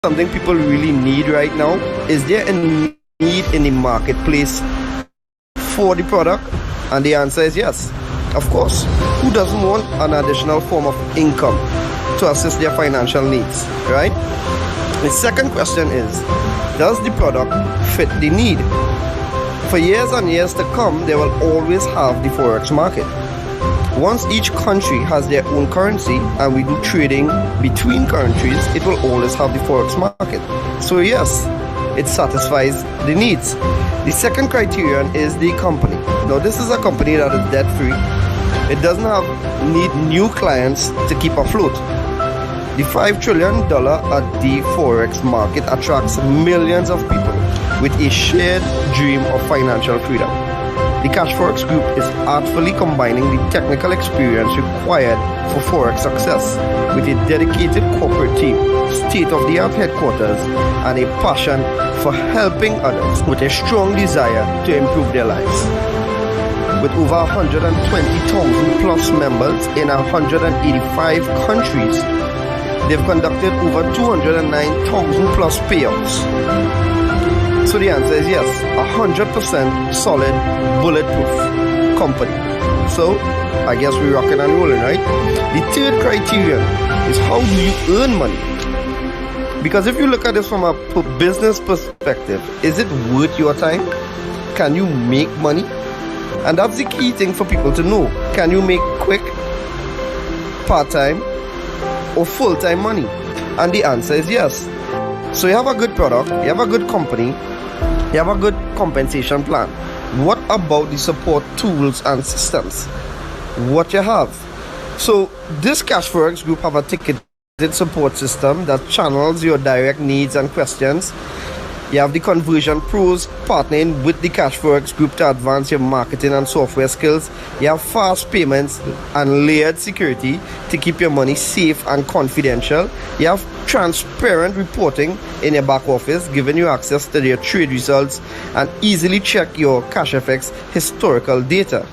something people really need right now? Is there a need in the marketplace for the product? And the answer is yes. Of course. Who doesn't want an additional form of income to assist their financial needs, right? The second question is, does the product fit the need? For years and years to come, they will always have the Forex market. Once each country has their own currency and we do trading between countries, it will always have the Forex market. So yes, it satisfies the needs. The second criterion is the company. Now this is a company that is debt free. It doesn't need new clients to keep afloat. The $5 trillion at the Forex market attracts millions of people with a shared dream of financial freedom. The Cashfx Group is artfully combining the technical experience required for Forex success with a dedicated corporate team, state-of-the-art headquarters, and a passion for helping others with a strong desire to improve their lives. With over 120,000 plus members in 185 countries, they've conducted over 209,000 plus payouts. So the answer is yes, 100% solid, bulletproof company. So I guess we're rocking and rolling, right? The third criterion is, how do you earn money? Because if you look at this from a business perspective, is it worth your time? Can you make money? And that's the key thing for people to know. Can you make quick, part-time, or full-time money? And the answer is yes. So you have a good product, you have a good company, you have a good compensation plan. What about the support tools and systems? What you have? So this Cashfx Group have a ticketed support system that channels your direct needs and questions. You have the conversion pros partnering with the Cashfx Group to advance your marketing and software skills. You have fast payments and layered security to keep your money safe and confidential. You have transparent reporting in your back office, giving you access to your trade results and easily check your Cashfx historical data.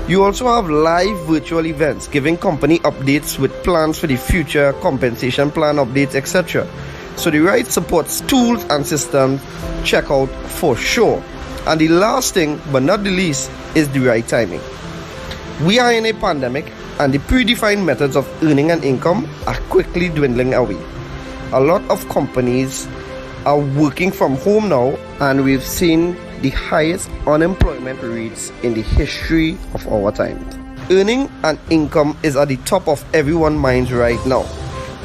You also have live virtual events, giving company updates with plans for the future, compensation plan updates, etc. So the right support tools and systems, check out for sure. And the last thing, but not the least, is the right timing. We are in a pandemic and the predefined methods of earning an income are quickly dwindling away. A lot of companies are working from home now, and we've seen the highest unemployment rates in the history of our time. Earning an income is at the top of everyone's minds right now.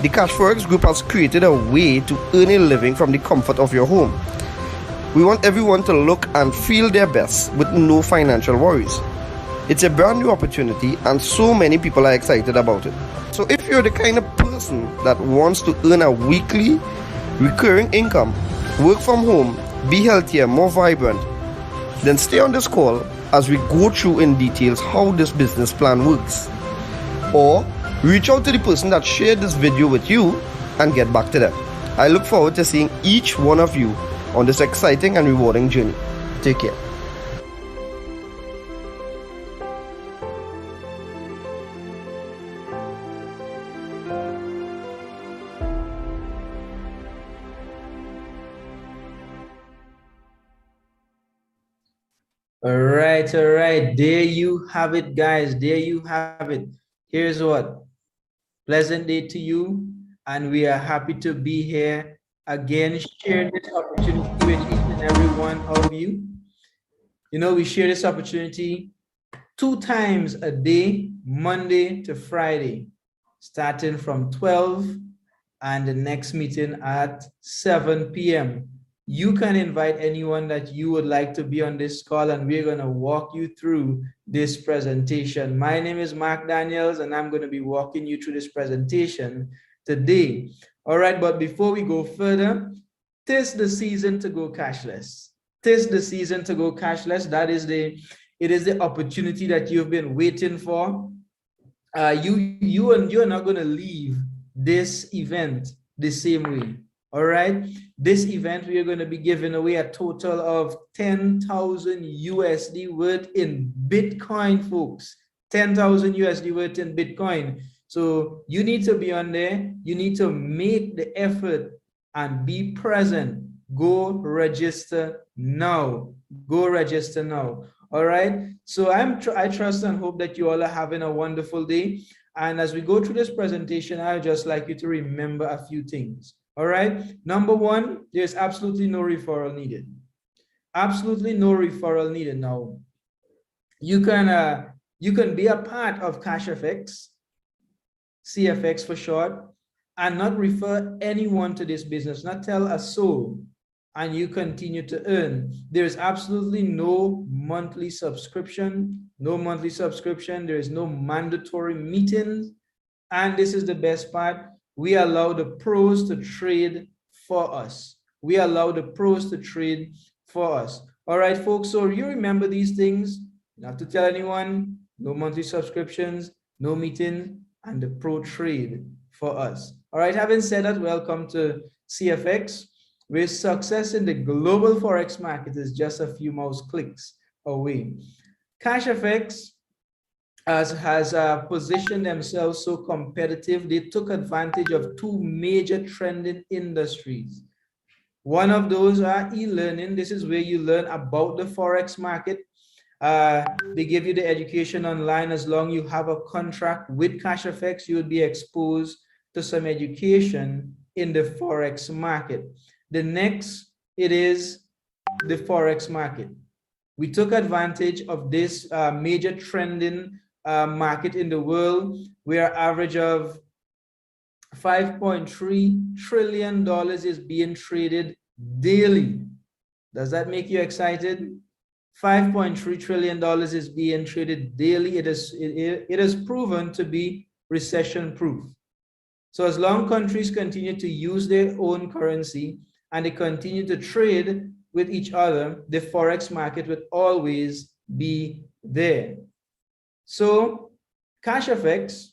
The Cashfx Group has created a way to earn a living from the comfort of your home. We want everyone to look and feel their best with no financial worries. It's a brand new opportunity and so many people are excited about it. So if you're the kind of person that wants to earn a weekly recurring income, work from home, be healthier, more vibrant, then stay on this call as we go through in details how this business plan works. Or reach out to the person that shared this video with you and get back to them. I look forward to seeing each one of you on this exciting and rewarding journey. Take care. All right. There you have it, guys. There you have it. Here's what. Pleasant day to you, and we are happy to be here again, share this opportunity with each and every one of you. You know, we share this opportunity 2 times a day, Monday to Friday, starting from 12 and the next meeting at 7 p.m. You can invite anyone that you would like to be on this call, and we're going to walk you through this presentation. My name is Mark Daniels, and I'm going to be walking you through this presentation today. All right, but before we go further, 'tis the season to go cashless. 'Tis the season to go cashless. It is the opportunity that you've been waiting for. You're not going to leave this event the same way. All right, this event, we are going to be giving away a total of 10,000 USD worth in Bitcoin, folks. 10,000 USD worth in Bitcoin. So you need to be on there. You need to make the effort and be present. Go register now. Go register now. All right. So I trust and hope that you all are having a wonderful day. And as we go through this presentation, I would just like you to remember a few things. All right. Number one, there's absolutely no referral needed. Absolutely no referral needed. Now, you can be a part of Cashfx, CFX for short, and not refer anyone to this business, not tell a soul, and you continue to earn. There's absolutely no monthly subscription, There is no mandatory meetings. And this is the best part. We allow the pros to trade for us. We allow the pros to trade for us. All right, folks. So you remember these things. Not to tell anyone, no monthly subscriptions, no meetings, and the pro trade for us. All right, having said that, welcome to CFX, where success in the global Forex market is just a few mouse clicks away. Cashfx has positioned themselves so competitive. They took advantage of two major trending industries. One of those are e-learning. This is where you learn about the Forex market. They give you the education online. As long as you have a contract with Cashfx, you will be exposed to some education in the Forex market. The next, it is the Forex market. We took advantage of this major trending market in the world, where average of $5.3 trillion is being traded daily. Does that make you excited? $5.3 trillion is being traded daily. It is proven to be recession proof. So as long countries continue to use their own currency and they continue to trade with each other, the Forex market will always be there. So Cashfx,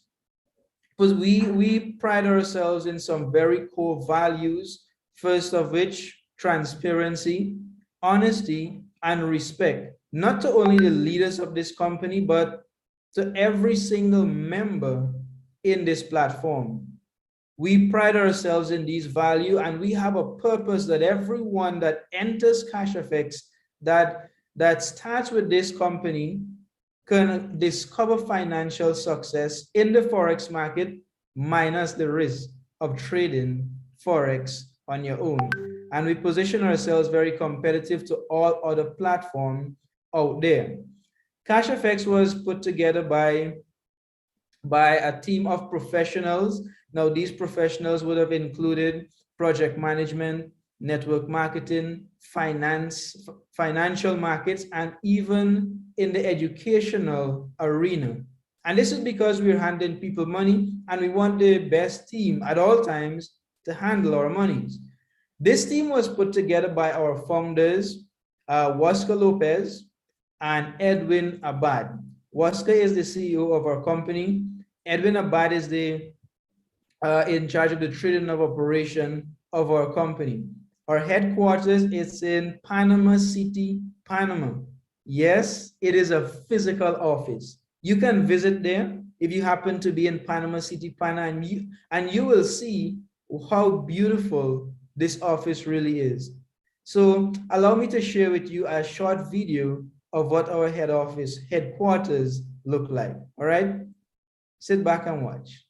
because we pride ourselves in some very core values, first of which transparency, honesty, and respect, not to only the leaders of this company, but to every single member in this platform. We pride ourselves in these values, and we have a purpose that everyone that enters Cashfx that starts with this company can discover financial success in the Forex market minus the risk of trading Forex on your own. And we position ourselves very competitive to all other platforms out there. Cashfx was put together by a team of professionals. Now, these professionals would have included project management, network marketing, finance, financial markets, and even in the educational arena. And this is because we're handling people money, and we want the best team at all times to handle our monies. This team was put together by our founders, Oscar Lopez and Edwin Abad. Oscar is the CEO of our company. Edwin Abad is the in charge of the trading of operation of our company. Our headquarters is in Panama City, Panama. Yes, it is a physical office. You can visit there if you happen to be in Panama City, Panama, and you will see how beautiful this office really is. So allow me to share with you a short video of what our head office headquarters look like. All right, sit back and watch.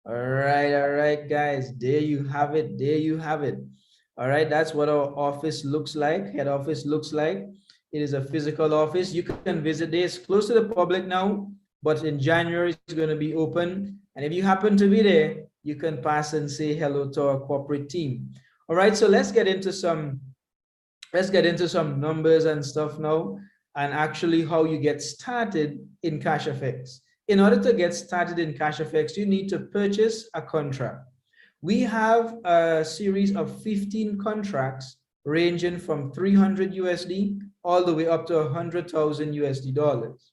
All right, guys, there you have it. All right, that's what our office looks like, head office looks like. It is a physical office. You can visit this, close to the public now, but in January it's going to be open. And if you happen to be there, you can pass and say hello to our corporate team. All right, so let's get into some numbers and stuff now, and actually how you get started in Cashfx. In order to get started in Cashfx, you need to purchase a contract. We have a series of 15 contracts ranging from 300 USD all the way up to 100,000 USD dollars.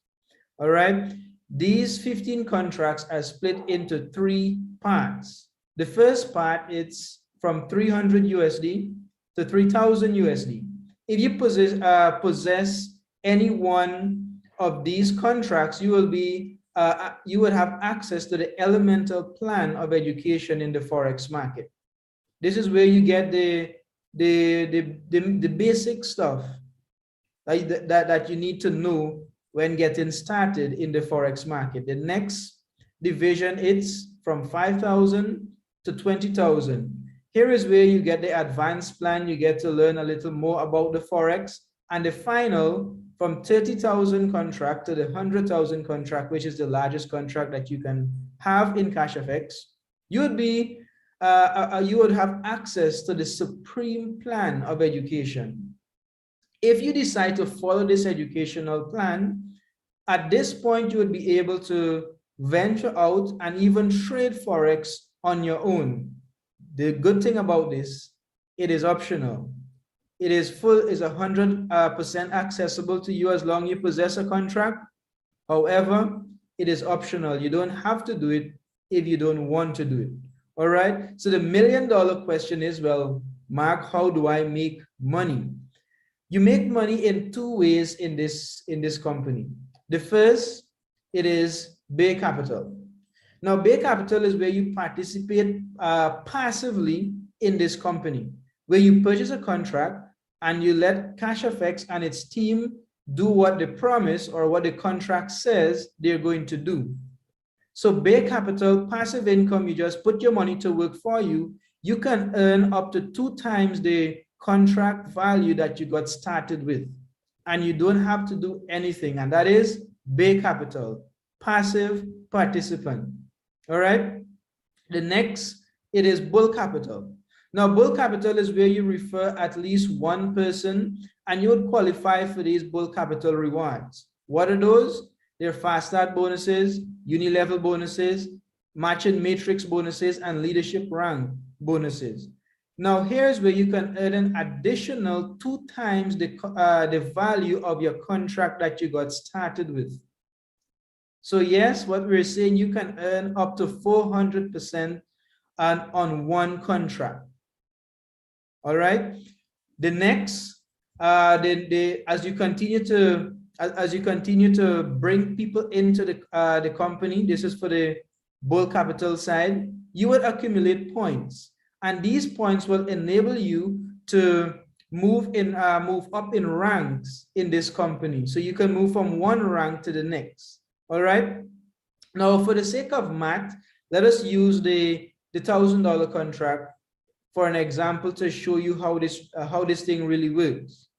All right. These 15 contracts are split into 3 parts. The first part is from 300 USD to 3,000 USD. If you possess any one of these contracts, you would have access to the elemental plan of education in the Forex market. This is where you get the basic stuff that you need to know when getting started in the Forex market. The next division is from 5,000 to 20,000. Here is where you get the advanced plan. You get to learn a little more about the Forex. And the final, from 30,000 contract to the 100,000 contract, which is the largest contract that you can have in Cashfx, you would have access to the supreme plan of education. If you decide to follow this educational plan, at this point, you would be able to venture out and even trade Forex on your own. The good thing about this, it is optional. It is 100% accessible to you as long as you possess a contract. However, it is optional. You don't have to do it if you don't want to do it. All right. So the $1 million question is, well, Mark, how do I make money? You make money in 2 ways in this company. The first, it is Bay Capital. Now, Bay Capital is where you participate passively in this company, where you purchase a contract and you let Cashfx and its team do what they promise or what the contract says they're going to do. So Bay Capital, passive income, you just put your money to work for you. You can earn up to 2 times the contract value that you got started with. And you don't have to do anything. And that is Bay Capital, passive participant. All right. The next, it is Bull Capital. Now, Bull Capital is where you refer at least 1 person and you would qualify for these Bull Capital rewards. What are those? They're fast start bonuses, uni-level bonuses, matching matrix bonuses, and leadership rank bonuses. Now, here's where you can earn an additional 2 times the value of your contract that you got started with. So yes, what we're saying, you can earn up to 400% on 1 contract. All right. The next, as you continue to bring people into the company, this is for the Bull Capital side, you would accumulate points, and these points will enable you to move up in ranks in this company. So you can move from 1 rank to the next. All right. Now, for the sake of math, let us use the $1,000 contract for an example to show you how this thing really works.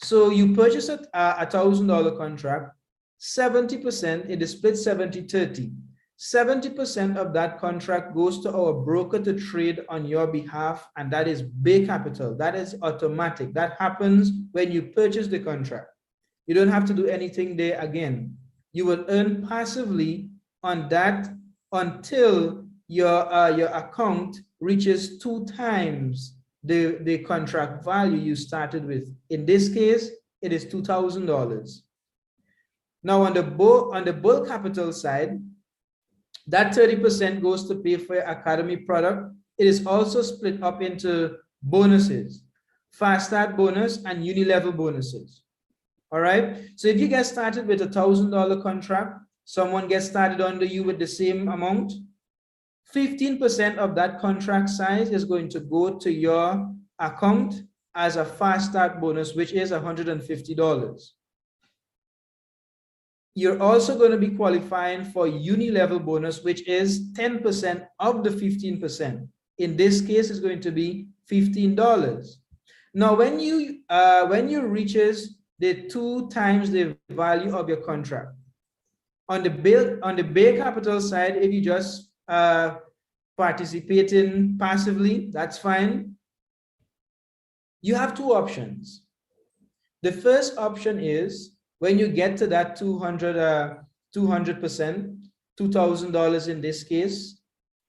So you purchase a $1,000 contract, 70%, it is split 70-30. 70% of that contract goes to our broker to trade on your behalf, and that is Bay Capital. That is automatic. That happens when you purchase the contract. You don't have to do anything there again. You will earn passively on that until your account reaches 2 times the contract value you started with. In this case, it is $2,000. Now on the Bull Capital side, that 30% goes to pay for your academy product. It is also split up into bonuses, fast start bonus and uni-level bonuses. All right. So if you get started with a $1,000 contract, someone gets started under you with the same amount, 15% of that contract size is going to go to your account as a fast start bonus, which is $150. You're also going to be qualifying for uni-level bonus, which is 10% of the 15%. In this case, it's going to be $15. Now, when you reaches the 2 times the value of your contract, on the bare capital side, if you just participating passively, that's fine. You have 2 options. The first option is when you get to that 200%, $2,000 in this case,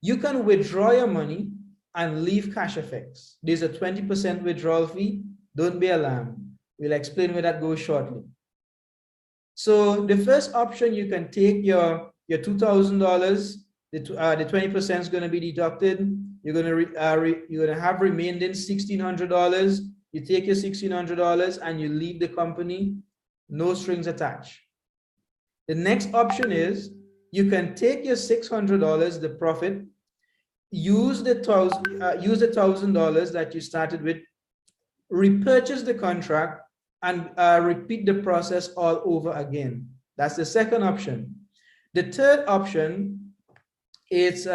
you can withdraw your money and leave Cashfx. There's a 20% withdrawal fee. Don't be alarmed. We'll explain where that goes shortly. So the first option, you can take your $2,000. The 20% is going to be deducted. You're going to have remaining $1,600. You take your $1,600 and you leave the company, no strings attached. The next option is you can take your $600, the profit, use the $1,000 that you started with, repurchase the contract, and repeat the process all over again. That's the second option. The third option, it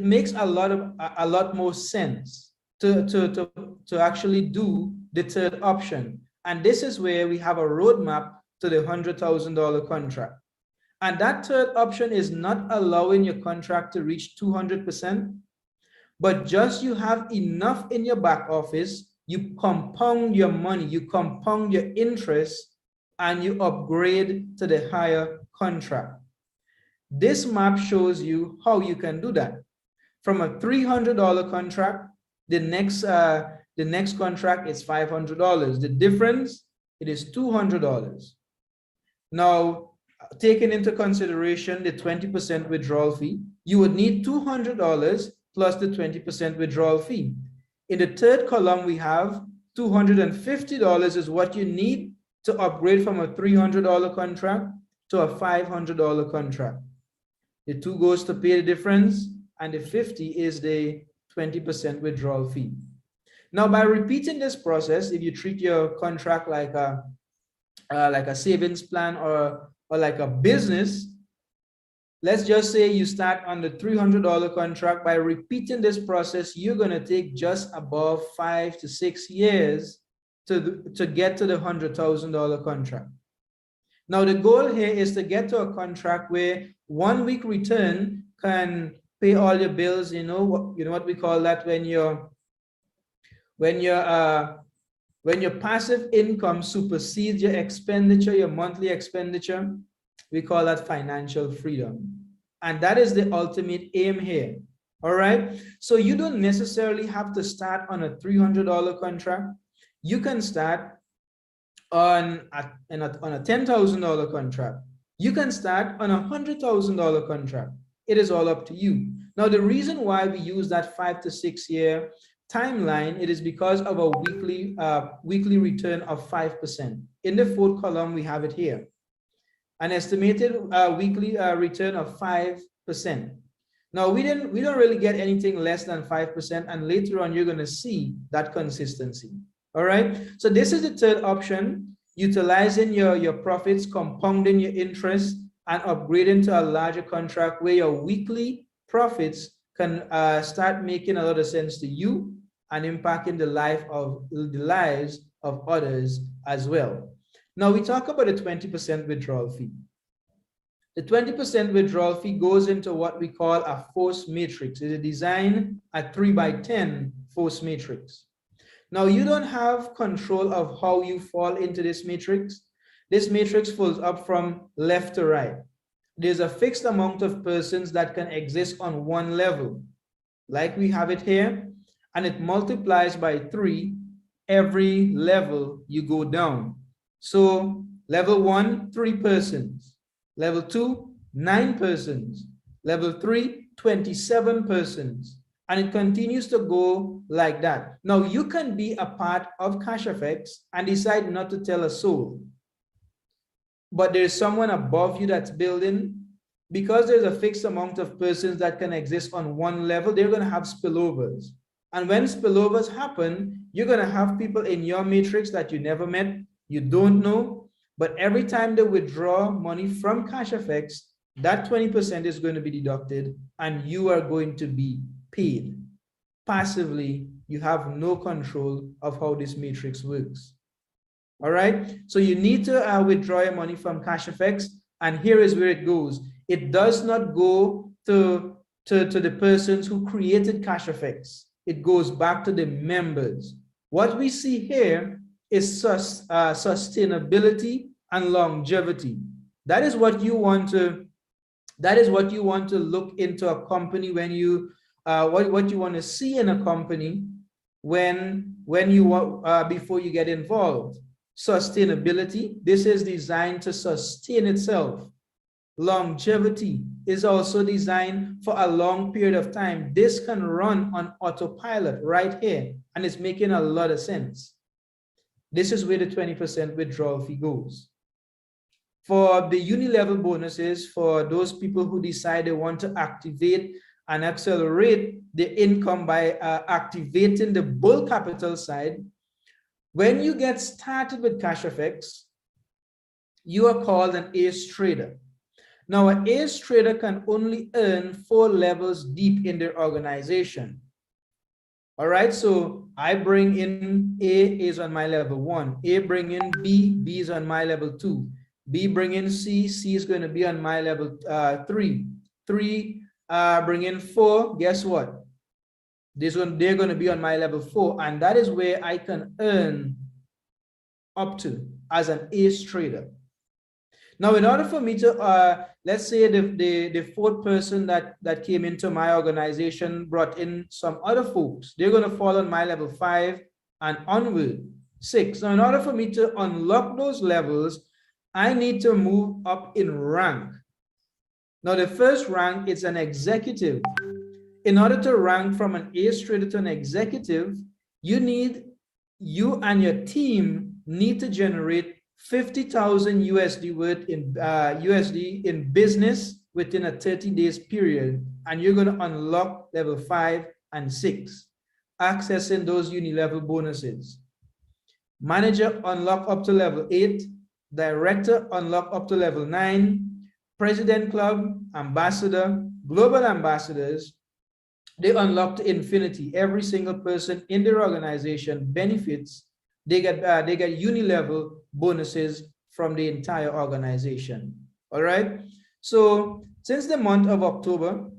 makes a lot more sense to actually do the third option. And this is where we have a roadmap to the $100,000 contract. And that third option is not allowing your contract to reach 200%, but just you have enough in your back office, you compound your money, you compound your interest, and you upgrade to the higher contract. This map shows you how you can do that. From a $300 contract, the next contract is $500. The difference, it is $200. Now, taking into consideration the 20% withdrawal fee, you would need $200 plus the 20% withdrawal fee. In the third column, we have $250 is what you need to upgrade from a $300 contract to a $500 contract. The 2 goes to pay the difference, and the 50 is the 20% withdrawal fee. Now, by repeating this process, if you treat your contract like a savings plan or like a business, let's just say you start on the $300 contract. By repeating this process, you're going to take just above 5 to 6 years to get to the $100,000 contract. Now, the goal here is to get to a contract where 1 week return can pay all your bills. You know what we call that when your passive income supersedes your expenditure, your monthly expenditure. We call that financial freedom. And that is the ultimate aim here. All right. So you don't necessarily have to start on a $300 contract. You can start on a $10,000 contract. You can start on a $100,000 contract. It is all up to you. Now, the reason why we use that 5 to 6 year timeline, it is because of a weekly return of 5%. In the fourth column, we have it here. An estimated weekly return of 5%. Now, we don't really get anything less than 5%, and later on, you're going to see that consistency. All right. So this is the third option, utilizing your profits, compounding your interest, and upgrading to a larger contract where your weekly profits can start making a lot of sense to you and impacting the lives of others as well. Now, we talk about a 20% withdrawal fee. The 20% withdrawal fee goes into what we call a force matrix. It is designed a 3x10 force matrix. Now, you don't have control of how you fall into this matrix. This matrix falls up from left to right. There's a fixed amount of persons that can exist on one level, like we have it here, and it multiplies by 3 every level you go down. So level 1, 3 persons. Level 2, 9 persons. Level 3, 27 persons. And it continues to go like that. Now, you can be a part of Cashfx and decide not to tell a soul. But there's someone above you that's building. Because there's a fixed amount of persons that can exist on one level, they're going to have spillovers. And when spillovers happen, you're going to have people in your matrix that you never met, you don't know. But every time they withdraw money from Cashfx, that 20% is going to be deducted and you are going to be paid. Passively, you have no control of how this matrix works. All right, so you need to withdraw your money from Cashfx, and here is where it goes. It does not go to the persons who created Cashfx. It goes back to the members. What we see here is sustainability and longevity. That is what you want to look into a company when you what you want to see in a company when you before you get involved. Sustainability, this is designed to sustain itself. Longevity is also designed for a long period of time. This can run on autopilot right here, and it's making a lot of sense. This is where the 20% withdrawal fee goes. For the uni-level bonuses, for those people who decide they want to activate and accelerate the income by activating the bull capital side, when you get started with Cashfx, you are called an ace trader. Now, an ace trader can only earn 4 levels deep in their organization. All right, so I bring in A is on my level 1, A bring in B, B is on my level 2, B bring in C, C is going to be on my level 3, 3 bring in 4, guess what? They're going to be on my level 4, and that is where I can earn up to as an ace trader. Now, in order for me to, let's say the 4th person that came into my organization brought in some other folks, they're going to fall on my level 5 and onward, 6. Now, in order for me to unlock those levels, I need to move up in rank. Now, the first rank is an executive. In order to rank from an ace trader to an executive, you and your team need to generate 50,000 USD worth in USD in business within a 30 days period, and you're going to unlock level 5 and 6, accessing those uni-level bonuses. Manager unlock up to level 8, director unlock up to level 9, president club, ambassador, global ambassadors, they unlock to infinity. Every single person in their organization benefits. They get uni-level bonuses from the entire organization. All right. So since the month of October,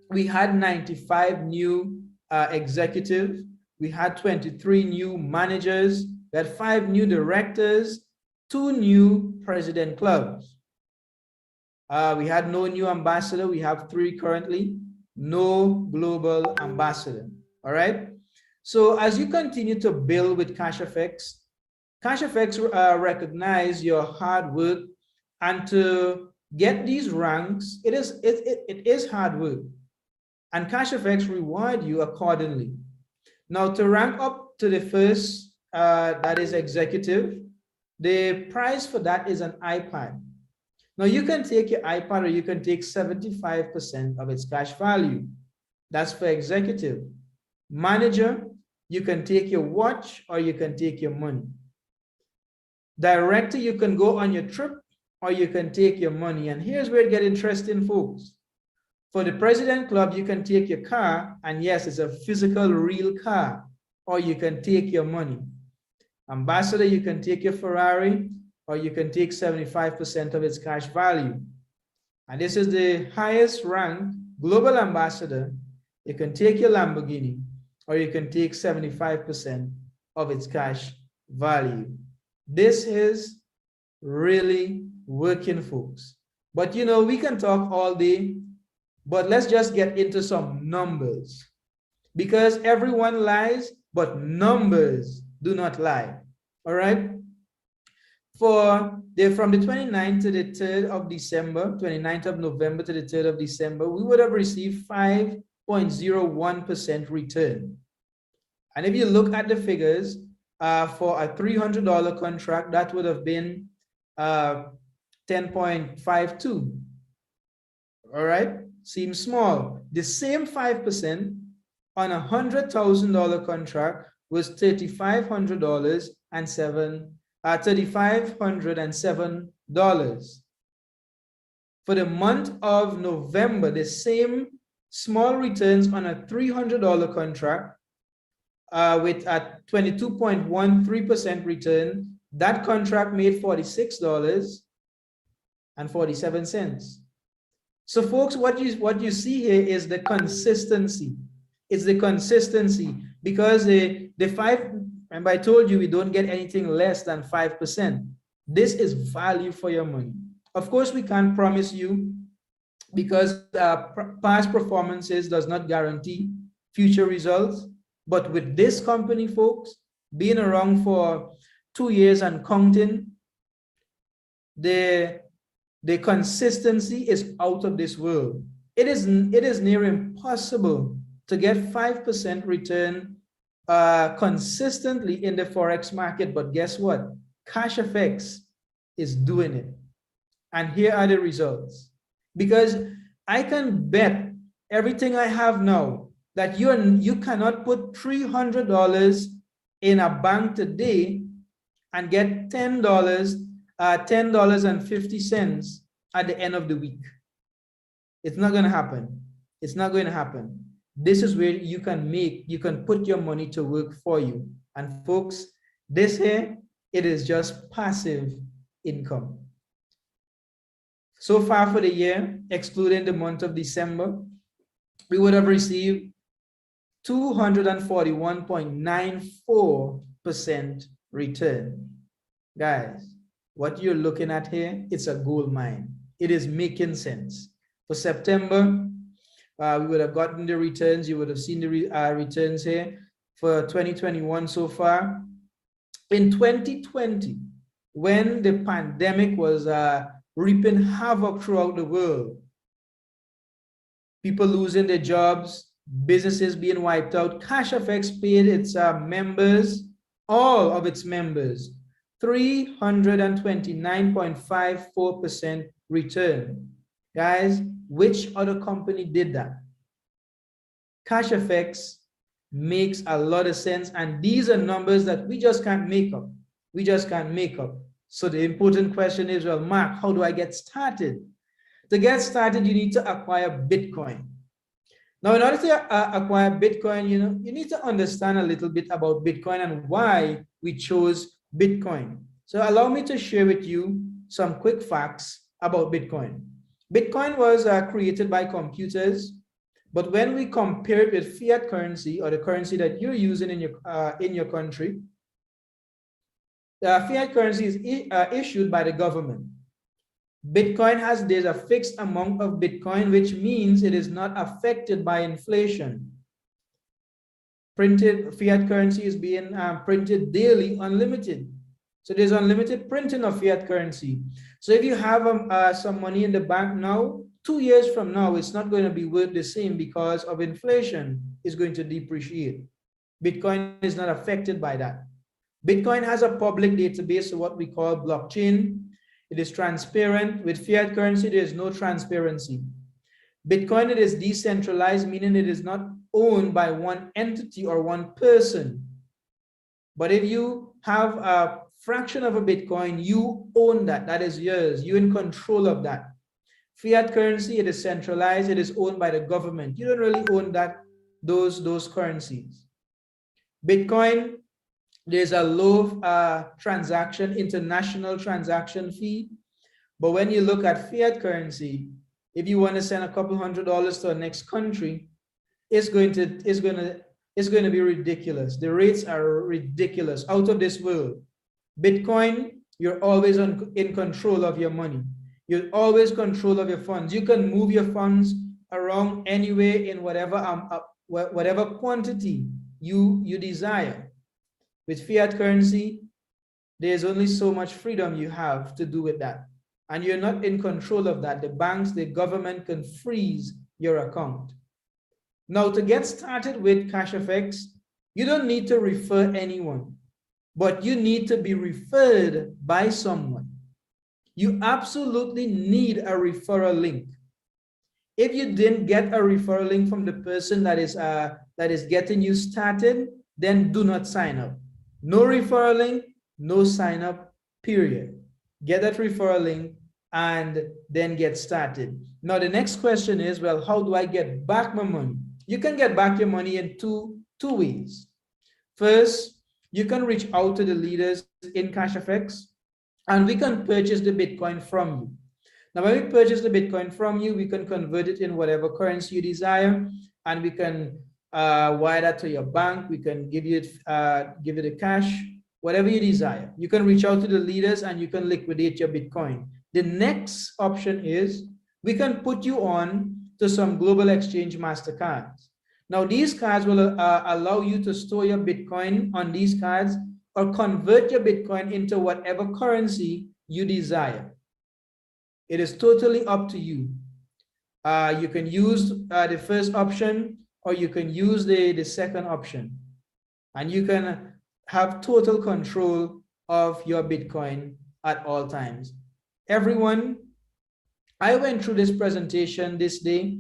we had 95 new executives. We had 23 new managers. We had 5 new directors, 2 new president clubs. We had no new ambassador. We have 3 currently. No global ambassador. All right. So as you continue to build with Cashfx, Cashfx recognize your hard work, and to get these ranks, it is hard work, and Cashfx reward you accordingly. Now, to rank up to the first, that is executive, the price for that is an iPad. Now, you can take your iPad, or you can take 75% of its cash value. That's for executive. Manager, you can take your watch, or you can take your money. Director, you can go on your trip, or you can take your money. And here's where it gets interesting, folks. For the president club, you can take your car, and yes, it's a physical, real car, or you can take your money. Ambassador, you can take your Ferrari, or you can take 75% of its cash value. And this is the highest rank, global ambassador. You can take your Lamborghini, or you can take 75% of its cash value. This is really working, folks. But you know, we can talk all day, but let's just get into some numbers, because everyone lies, but numbers do not lie. All right. From the 29th to the 3rd of December, 29th of November to the 3rd of December, we would have received 5.01% return. And if you look at the figures for a $300 contract, that would have been 10.52. All right, seems small. The same 5% on a $100,000 contract was $3,507. $3,507. For the month of November, the same small returns on a $300 contract with a 22.13% return, that contract made $46.47. So folks, what you see here is the consistency. It's the consistency, because the five, remember I told you we don't get anything less than 5%. This is value for your money. Of course, we can't promise you, because past performances does not guarantee future results. But with this company, folks, being around for 2 years and counting, the consistency is out of this world. It is near impossible to get 5% return consistently in the Forex market. But guess what? Cashfx is doing it. And here are the results. Because I can bet everything I have now that you cannot put $300 in a bank today and get $10.50 at the end of the week. It's not going to happen. It's not going to happen. This is where you can put your money to work for you. And folks, this here, it is just passive income. So far for the year, excluding the month of December, we would have received 241.94% return. Guys, what you're looking at here, it's a gold mine. It is making sense. For September, we would have gotten the returns. You would have seen the returns here for 2021 so far. In 2020, when the pandemic was reaping havoc throughout the world, people losing their jobs, businesses being wiped out, Cashfx paid its members, all of its members, 329.54% return. Guys, which other company did that? Cashfx makes a lot of sense, and these are numbers that we just can't make up. We just can't make up. So the important question is, well, Mark, how do I get started? To get started, you need to acquire Bitcoin. Now, in order to acquire Bitcoin, you need to understand a little bit about Bitcoin and why we chose Bitcoin. So allow me to share with you some quick facts about Bitcoin. Bitcoin was created by computers, but when we compare it with fiat currency, or the currency that you're using in your country, fiat currency is issued by the government. Bitcoin there's a fixed amount of Bitcoin, which means it is not affected by inflation. Printed fiat currency is being printed daily, unlimited. So there's unlimited printing of fiat currency. So if you have some money in the bank now, 2 years from now, it's not going to be worth the same because of inflation. It's going to depreciate. Bitcoin is not affected by that. Bitcoin has a public database, so what we call blockchain. It is transparent. With fiat currency, there is no transparency. Bitcoin, it is decentralized, meaning it is not owned by one entity or one person. But if you have a fraction of a Bitcoin, you own that. That is yours. You're in control of that. Fiat currency, it is centralized. It is owned by the government. You don't really own those currencies. Bitcoin, there's a low international transaction fee. But when you look at fiat currency, if you want to send a couple $100s to the next country, it's going to be ridiculous. The rates are ridiculous, out of this world. Bitcoin, you're always in control of your money. You're always control of your funds. You can move your funds around anywhere in whatever quantity you desire. With fiat currency, there's only so much freedom you have to do with that. And you're not in control of that. The banks, the government can freeze your account. Now, to get started with Cashfx, you don't need to refer anyone, but you need to be referred by someone. You absolutely need a referral link. If you didn't get a referral link from the person that is getting you started, then do not sign up. No referral link, no sign up, period. Get that referral link and then get started. Now, the next question is, well, how do I get back my money? You can get back your money in two ways. First, you can reach out to the leaders in Cashfx, and we can purchase the Bitcoin from you. Now, when we purchase the Bitcoin from you, we can convert it in whatever currency you desire, and we can wire that to your bank. We can give you the cash, whatever you desire. You can reach out to the leaders and you can liquidate your Bitcoin. The next option is we can put you on to some global exchange MasterCards. Now, these cards will allow you to store your Bitcoin on these cards or convert your Bitcoin into whatever currency you desire. It is totally up to you. You can use the first option, or you can use the second option, and you can have total control of your Bitcoin at all times. Everyone, I went through this presentation this day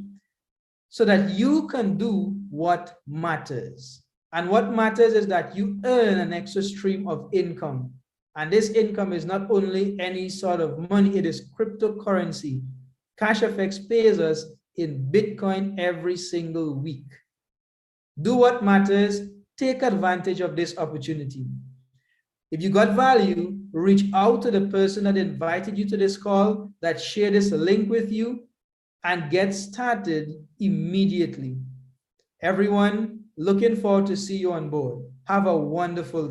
so that you can do what matters. And what matters is that you earn an extra stream of income. And this income is not only any sort of money, it is cryptocurrency. Cashfx pays us in Bitcoin every single week. Do what matters, take advantage of this opportunity. If you got value, reach out to the person that invited you to this call, that shared this link with you, and get started immediately. Everyone, looking forward to see you on board. Have a wonderful day.